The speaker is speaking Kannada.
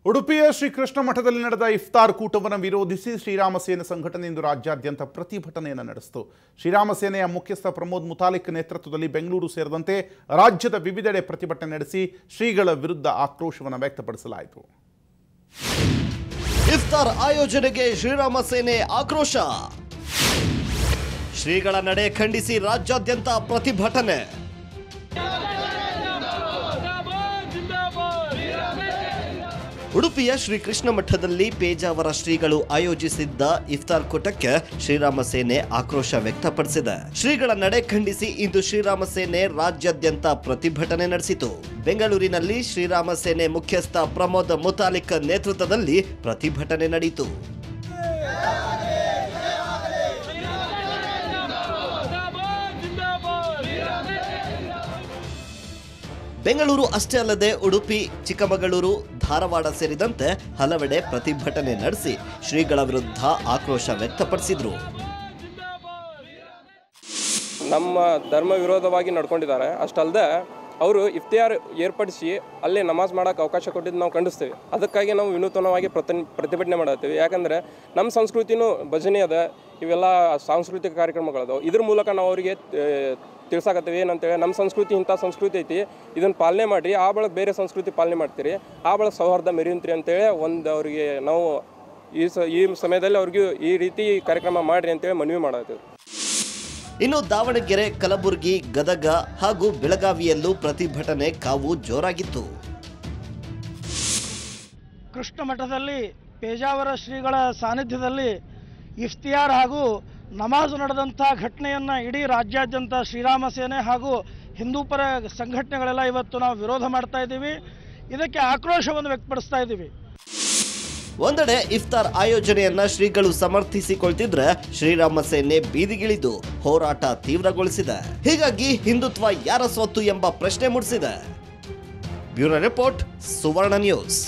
ಉಡುಪಿಯ ಶ್ರೀಕೃಷ್ಣ ಮಠದಲ್ಲಿ ನಡೆದ ಇಫ್ತಾರ್ ಕೂಟವನ್ನು ವಿರೋಧಿಸಿ ಶ್ರೀರಾಮ ಸೇನೆ ಸಂಘಟನೆ ಇಂದು ರಾಜ್ಯಾದ್ಯಂತ ಪ್ರತಿಭಟನೆಯನ್ನು ನಡೆಸಿತು. ಶ್ರೀರಾಮ ಸೇನೆಯ ಮುಖ್ಯಸ್ಥ ಪ್ರಮೋದ್ ಮುತಾಲಿಕ್ ನೇತೃತ್ವದಲ್ಲಿ ಬೆಂಗಳೂರು ಸೇರಿದಂತೆ ರಾಜ್ಯದ ವಿವಿಧೆಡೆ ಪ್ರತಿಭಟನೆ ನಡೆಸಿ ಶ್ರೀಗಳ ವಿರುದ್ಧ ಆಕ್ರೋಶವನ್ನು ವ್ಯಕ್ತಪಡಿಸಲಾಯಿತು. ಇಫ್ತಾರ್ ಆಯೋಜನೆಗೆ ಶ್ರೀರಾಮ ಸೇನೆ ಆಕ್ರೋಶ. ಶ್ರೀಗಳ ನಡೆ ಖಂಡಿಸಿ ರಾಜ್ಯಾದ್ಯಂತ ಪ್ರತಿಭಟನೆ. ಉಡುಪಿಯ ಶ್ರೀಕೃಷ್ಣ ಮಠದಲ್ಲಿ ಪೇಜಾವರ ಶ್ರೀಗಳು ಆಯೋಜಿಸಿದ್ದ ಇಫ್ತಾರ್ ಕೂಟಕ್ಕೆ ಶ್ರೀರಾಮ ಸೇನೆ ಆಕ್ರೋಶ ವ್ಯಕ್ತಪಡಿಸಿದೆ. ಶ್ರೀಗಳ ನಡೆ ಖಂಡಿಸಿ ಇಂದು ಶ್ರೀರಾಮ ಸೇನೆ ರಾಜ್ಯಾದ್ಯಂತ ಪ್ರತಿಭಟನೆ ನಡೆಸಿತು. ಬೆಂಗಳೂರಿನಲ್ಲಿ ಶ್ರೀರಾಮ ಸೇನೆ ಮುಖ್ಯಸ್ಥ ಪ್ರಮೋದ್ ಮುತಾಲಿಕ್ ನೇತೃತ್ವದಲ್ಲಿ ಪ್ರತಿಭಟನೆ ನಡೆಯಿತು. ಬೆಂಗಳೂರು ಅಷ್ಟೇ ಅಲ್ಲದೆ ಉಡುಪಿ, ಚಿಕ್ಕಮಗಳೂರು, ಧಾರವಾಡ ಸೇರಿದಂತೆ ಹಲವೆಡೆ ಪ್ರತಿಭಟನೆ ನಡೆಸಿ ಶ್ರೀಗಳ ವಿರುದ್ಧ ಆಕ್ರೋಶ ವ್ಯಕ್ತಪಡಿಸಿದ್ರು. ನಮ್ಮ ಧರ್ಮ ವಿರೋಧವಾಗಿ ನಡ್ಕೊಂಡಿದ್ದಾರೆ. ಅಷ್ಟಲ್ಲದೆ ಅವರು ಇಫ್ತಿಯಾರ್ ಏರ್ಪಡಿಸಿ ಅಲ್ಲೇ ನಮಾಜ್ ಮಾಡೋಕ್ಕೆ ಅವಕಾಶ ಕೊಟ್ಟಿದ್ದು ನಾವು ಖಂಡಿಸ್ತೇವೆ. ಅದಕ್ಕಾಗಿ ನಾವು ವಿನೂತನವಾಗಿ ಪ್ರತಿಭಟನೆ ಮಾಡತ್ತೀವಿ. ಯಾಕಂದರೆ ನಮ್ಮ ಸಂಸ್ಕೃತಿನೂ ಭಜನೆ ಅದ, ಇವೆಲ್ಲ ಸಾಂಸ್ಕೃತಿಕ ಕಾರ್ಯಕ್ರಮಗಳದಾವೆ. ಇದ್ರ ಮೂಲಕ ನಾವು ಅವರಿಗೆ ತಿಳ್ಸಾಕತ್ತೀವಿ ಏನಂತೇಳಿ, ನಮ್ಮ ಸಂಸ್ಕೃತಿ ಇಂಥ ಸಂಸ್ಕೃತಿ ಐತಿ, ಇದನ್ನು ಪಾಲನೆ ಮಾಡಿರಿ, ಆ ಬಳಕ ಬೇರೆ ಸಂಸ್ಕೃತಿ ಪಾಲನೆ ಮಾಡ್ತೀರಿ, ಆ ಬಳಕ ಸೌಹಾರ್ದ ಮೆರೆಯುವಂತ್ರಿ ಅಂತೇಳಿ ಅವರಿಗೆ ನಾವು ಈ ಸಮಯದಲ್ಲಿ ಅವ್ರಿಗೆ ಈ ರೀತಿ ಕಾರ್ಯಕ್ರಮ ಮಾಡಿರಿ ಅಂತೇಳಿ ಮನವಿ ಮಾಡತ್ತೀವಿ. ಇನ್ನು ದಾವಣಗೆರೆ, ಕಲಬುರಗಿ, ಗದಗ ಹಾಗೂ ಬೆಳಗಾವಿಯಲ್ಲೂ ಪ್ರತಿಭಟನೆ ಕಾವು ಜೋರಾಗಿತ್ತು. ಕೃಷ್ಣ ಮಠದಲ್ಲಿ ಪೇಜಾವರ ಶ್ರೀಗಳ ಸಾನ್ನಿಧ್ಯದಲ್ಲಿ ಇಫ್ತಿಯಾರ್ ಹಾಗೂ ನಮಾಜ್ ನಡೆದಂಥ ಘಟನೆಯನ್ನು ಇಡೀ ರಾಜ್ಯಾದ್ಯಂತ ಶ್ರೀರಾಮ ಸೇನೆ ಹಾಗೂ ಹಿಂದೂಪರ ಸಂಘಟನೆಗಳೆಲ್ಲ ಇವತ್ತು ನಾವು ವಿರೋಧ ಮಾಡ್ತಾ ಇದ್ದೀವಿ. ಇದಕ್ಕೆ ಆಕ್ರೋಶವನ್ನು ವ್ಯಕ್ತಪಡಿಸ್ತಾ ಇದ್ದೀವಿ. ಒಂದೆಡೆ ಇಫ್ತಾರ್ ಆಯೋಜನೆಯನ್ನ ಶ್ರೀಗಳು ಸಮರ್ಥಿಸಿಕೊಳ್ತಿದ್ರೆ ಶ್ರೀರಾಮ ಸೇನೆ ಬೀದಿಗಿಳಿದು ಹೋರಾಟ ತೀವ್ರಗೊಳಿಸಿದೆ. ಹೀಗಾಗಿ ಹಿಂದುತ್ವ ಯಾರ ಸ್ವತ್ತು ಎಂಬ ಪ್ರಶ್ನೆ ಮೂಡಿಸಿದೆ. ಬ್ಯೂರೋ ರಿಪೋರ್ಟ್, ಸುವರ್ಣ ನ್ಯೂಸ್.